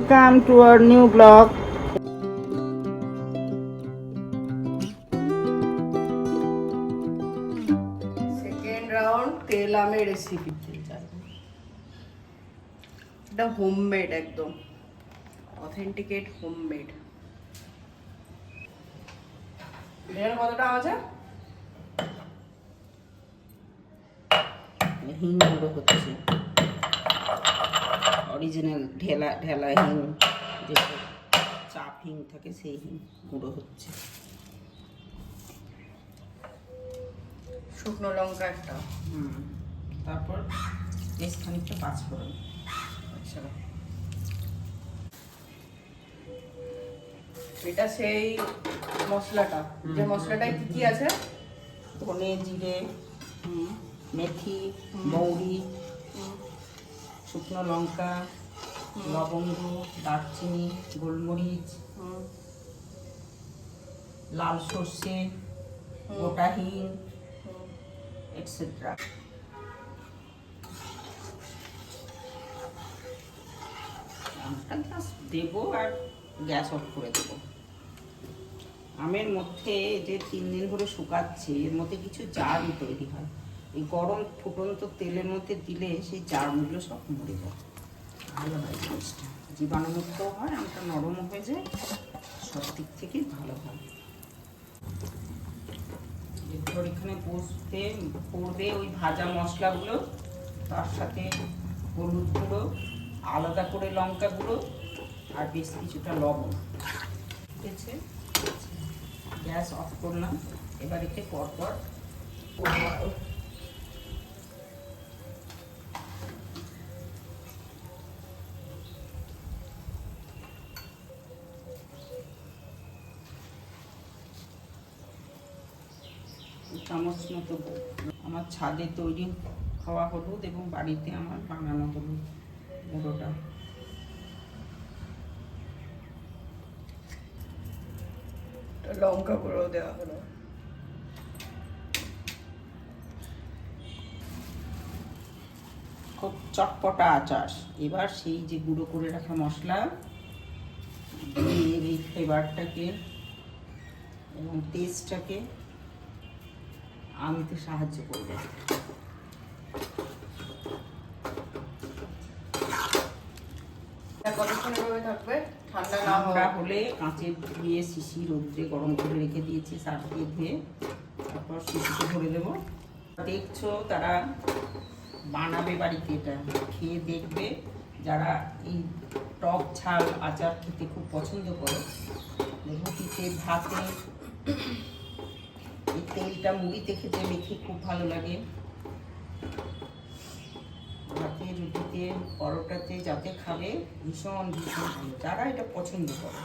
Welcome to our new vlog. Second round তেল আমের রেসিপিতে যাবো। এটা হোমমেড, একদম অথেন্টিকেট হোমমেড। এর কতটা আছে? হিং গুঁড়ো হচ্ছে, অরিজিনাল ঢেলা ঢেলা হিং, যেটা চাপ হিং থাকে সেই হিং গুঁড়ো হচ্ছে। শুকনো লঙ্কা একটা, তারপর বেশ খানিকটা পাঁচফোড়ন। আচ্ছা এটা সেই মশলাটা, যে মশলাটায় কি কি আছে? ধনে, জিরে, মেথি, মৌরি, শুকনো লঙ্কা, লবঙ্গ, দারচিনি, গোলমরিচ, লাল সর্ষে, গোটা হিং, এটসেট্রা। আমটা জাস্ট দেবো আর গ্যাস অফ করে দেবো। আমের মধ্যে যে 3 দিন ধরে শুকাচ্ছে, এর মধ্যে কিছু জার্ম তৈরি হয়। এই গরম ফুটন্ত তেলের মধ্যে দিলে সেই জার্মগুলো সব মরে যায়, ভালো হয় জিনিসটা, জীবাণুমুক্ত হয়, আমটা নরমও হয়ে যায়, সব দিক থেকেই ভালো হয়। এরপর এখানে পড়বে ওই ভাজা মশলাগুলো, তার সাথে হলুদ গুঁড়ো, আলাদা করে লঙ্কা গুঁড়ো, আর বেশ কিছুটা লবণ। ঠিক আছে, গ্যাস অফ করলাম। এবার এতে পরপর চামচ মতো আমার ছাদে তৈরি খাওয়া হলুদ এবং বাড়িতে আমার বানানো হলুদ গুঁড়োটা। লঙ্কা গুঁড়ো দেওয়া হলো। খুব চটপটা আচার। এবার সেই যে গুঁড়ো করে রাখা মশলা দিয়ে এই ফ্লেভারটাকে এবং টেস্টটাকে আনতে সাহায্য করবে। কতক্ষণ এভাবে থাকবে? ঠান্ডা হলে কাঁচের ধুয়ে শিশি রোদ্রে গরম করে রেখে দিয়েছি, সার দিয়ে ধুয়ে, তারপর শিশিতে ভরে দেবো। দেখছো তারা বানাবে বাড়িতে, এটা খেয়ে দেখবে। যারা এই টক ঝাল আচার খেতে খুব পছন্দ করে, রুটিতে ভাতে এই তেলটা মুড়িতে খেতে মেখে খুব ভালো লাগে, ভাতে, রুটিতে, পরোটাতে যাতে খাবে ভীষণ ভীষণ ভালো, যারা এটা পছন্দ করে।